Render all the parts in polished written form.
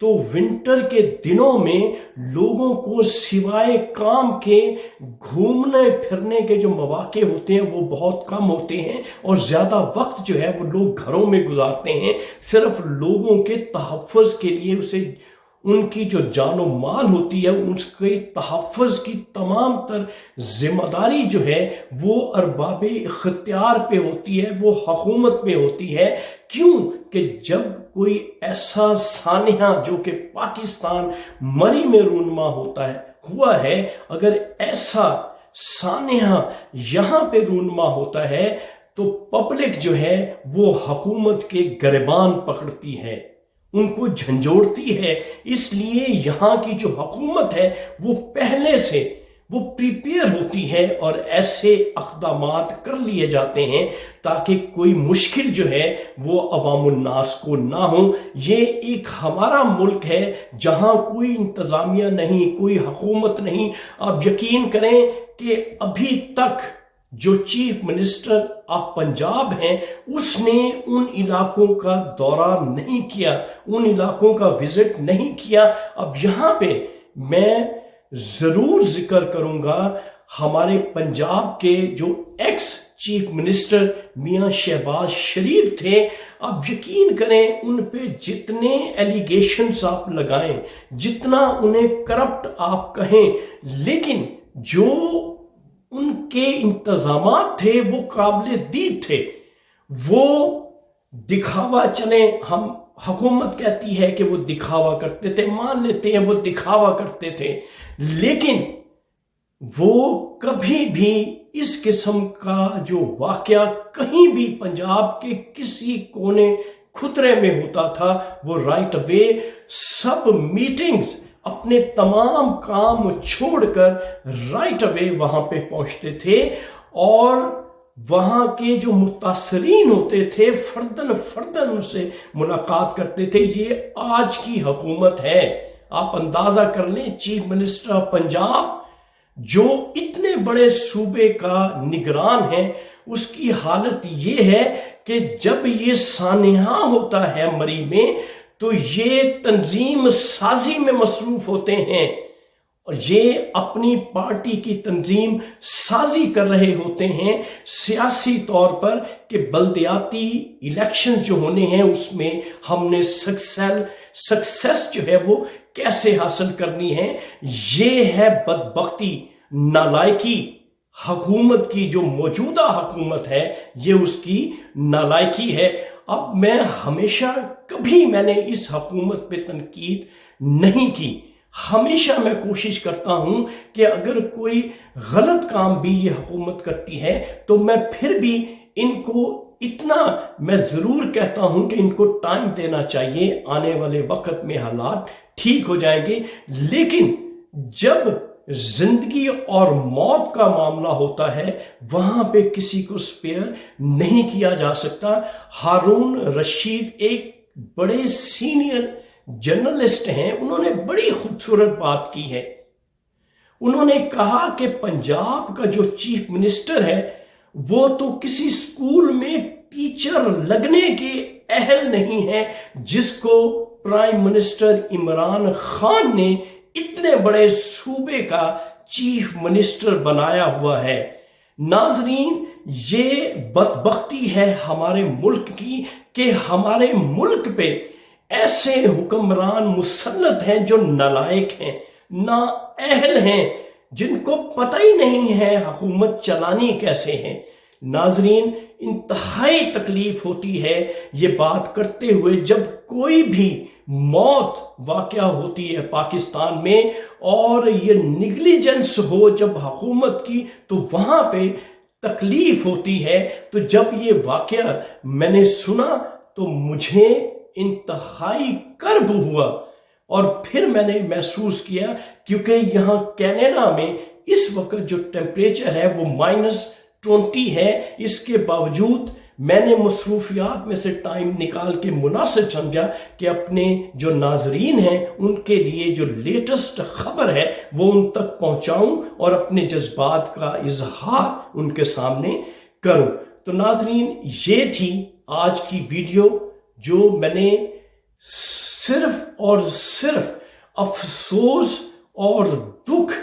تو ونٹر کے دنوں میں لوگوں کو سوائے کام کے گھومنے پھرنے کے جو مواقع ہوتے ہیں وہ بہت کم ہوتے ہیں، اور زیادہ وقت جو ہے وہ لوگ گھروں میں گزارتے ہیں، صرف لوگوں کے تحفظ کے لیے، اسے ان کی جو جان و مال ہوتی ہے اس کے تحفظ کی تمام تر ذمہ داری جو ہے وہ ارباب اختیار پہ ہوتی ہے، وہ حکومت پہ ہوتی ہے۔ کیوں کہ جب کوئی ایسا سانحہ جو کہ پاکستان مری میں رونما ہوا ہے، اگر ایسا سانحہ یہاں پہ رونما ہوتا ہے تو پبلک جو ہے وہ حکومت کے گریبان پکڑتی ہے، ان کو جھنجھوڑتی ہے۔ اس لیے یہاں کی جو حکومت ہے وہ پہلے سے وہ پریپیئر ہوتی ہے اور ایسے اقدامات کر لیے جاتے ہیں تاکہ کوئی مشکل جو ہے وہ عوام الناس کو نہ ہو۔ یہ ایک ہمارا ملک ہے جہاں کوئی انتظامیہ نہیں، کوئی حکومت نہیں۔ آپ یقین کریں کہ ابھی تک جو چیف منسٹر آف پنجاب ہیں اس نے ان علاقوں کا دورہ نہیں کیا، ان علاقوں کا وزٹ نہیں کیا۔ اب یہاں پہ میں ضرور ذکر کروں گا ہمارے پنجاب کے جو ایکس چیف منسٹر میاں شہباز شریف تھے۔ اب یقین کریں ان پہ جتنے ایلیگیشنز آپ لگائیں، جتنا انہیں کرپٹ آپ کہیں، لیکن جو ان کے انتظامات تھے وہ قابل دید تھے۔ وہ دکھاوا، چلیں ہم حکومت کہتی ہے کہ وہ دکھاوا کرتے تھے، مان لیتے ہیں وہ دکھاوا کرتے تھے، لیکن وہ کبھی بھی اس قسم کا جو واقعہ کہیں بھی پنجاب کے کسی کونے خطرے میں ہوتا تھا وہ رائٹ اوے سب میٹنگز، اپنے تمام کام چھوڑ کر رائٹ اوے وہاں پہ پہنچتے تھے، اور وہاں کے جو متاثرین ہوتے تھے فردن فردن ان سے ملاقات کرتے تھے۔ یہ آج کی حکومت ہے۔ آپ اندازہ کر لیں، چیف منسٹر آف پنجاب جو اتنے بڑے صوبے کا نگران ہے، اس کی حالت یہ ہے کہ جب یہ سانحہ ہوتا ہے مری میں تو یہ تنظیم سازی میں مصروف ہوتے ہیں، اور یہ اپنی پارٹی کی تنظیم سازی کر رہے ہوتے ہیں سیاسی طور پر کہ بلدیاتی الیکشنز جو ہونے ہیں اس میں ہم نے سکسیس جو ہے وہ کیسے حاصل کرنی ہے۔ یہ ہے بدبختی، نالائکی حکومت کی، جو موجودہ حکومت ہے یہ اس کی نالائکی ہے۔ اب میں ہمیشہ کبھی میں نے اس حکومت پہ تنقید نہیں کی، ہمیشہ میں کوشش کرتا ہوں کہ اگر کوئی غلط کام بھی یہ حکومت کرتی ہے تو میں پھر بھی ان کو اتنا میں ضرور کہتا ہوں کہ ان کو ٹائم دینا چاہیے، آنے والے وقت میں حالات ٹھیک ہو جائیں گے۔ لیکن جب زندگی اور موت کا معاملہ ہوتا ہے وہاں پہ کسی کو سپیئر نہیں کیا جا سکتا۔ ہارون رشید ایک بڑے سینئر جرنلسٹ ہیں، انہوں نے بڑی خوبصورت بات کی ہے۔ انہوں نے کہا کہ پنجاب کا جو چیف منسٹر ہے وہ تو کسی سکول میں ٹیچر لگنے کے اہل نہیں ہے جس کو پرائم منسٹر عمران خان نے اتنے بڑے صوبے کا چیف منسٹر بنایا ہوا ہے۔ ناظرین، یہ بدبختی ہے ہمارے ملک کی کہ ہمارے ملک پہ ایسے حکمران مسلط ہیں جو نالائق ہیں، نااہل ہیں، جن کو پتہ ہی نہیں ہے حکومت چلانی کیسے ہے۔ ناظرین، انتہائی تکلیف ہوتی ہے یہ بات کرتے ہوئے جب کوئی بھی موت واقع ہوتی ہے پاکستان میں اور یہ نیگلیجنس ہو جب حکومت کی، تو وہاں پہ تکلیف ہوتی ہے۔ تو جب یہ واقعہ میں نے سنا تو مجھے انتہائی کرب ہوا، اور پھر میں نے محسوس کیا کیونکہ یہاں کینیڈا میں اس وقت جو ٹیمپریچر ہے وہ -20 ہے، اس کے باوجود میں نے مصروفیات میں سے ٹائم نکال کے مناسب سمجھا کہ اپنے جو ناظرین ہیں ان کے لیے جو لیٹسٹ خبر ہے وہ ان تک پہنچاؤں اور اپنے جذبات کا اظہار ان کے سامنے کروں۔ تو ناظرین، یہ تھی آج کی ویڈیو جو میں نے صرف اور صرف افسوس اور دکھ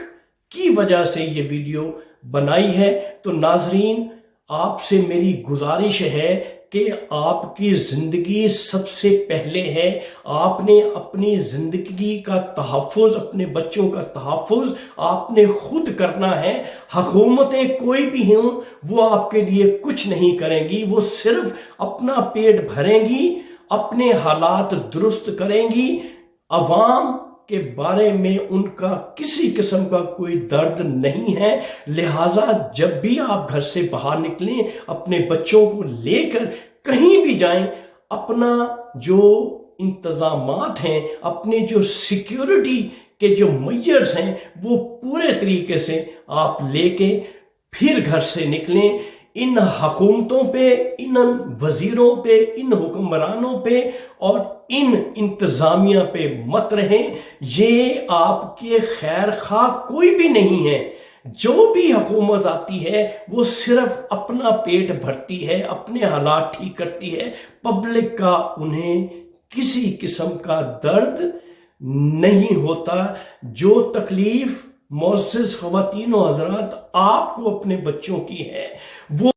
کی وجہ سے یہ ویڈیو بنائی ہے۔ تو ناظرین، آپ سے میری گزارش ہے کہ آپ کی زندگی سب سے پہلے ہے۔ آپ نے اپنی زندگی کا تحفظ، اپنے بچوں کا تحفظ آپ نے خود کرنا ہے۔ حکومتیں کوئی بھی ہوں وہ آپ کے لیے کچھ نہیں کریں گی، وہ صرف اپنا پیٹ بھریں گی، اپنے حالات درست کریں گی۔ عوام کے بارے میں ان کا کسی قسم کا کوئی درد نہیں ہے۔ لہٰذا جب بھی آپ گھر سے باہر نکلیں، اپنے بچوں کو لے کر کہیں بھی جائیں، اپنا جو انتظامات ہیں، اپنے جو سیکیورٹی کے جو میجرز ہیں، وہ پورے طریقے سے آپ لے کے پھر گھر سے نکلیں۔ ان حکومتوں پہ، ان وزیروں پہ، ان حکمرانوں پہ اور ان انتظامیہ پہ مت رہیں۔ یہ آپ کے خیر خواہ کوئی بھی نہیں ہے۔ جو بھی حکومت آتی ہے وہ صرف اپنا پیٹ بھرتی ہے، اپنے حالات ٹھیک کرتی ہے، پبلک کا انہیں کسی قسم کا درد نہیں ہوتا۔ جو تکلیف معزز خواتین و حضرات آپ کو اپنے بچوں کی ہے، وہ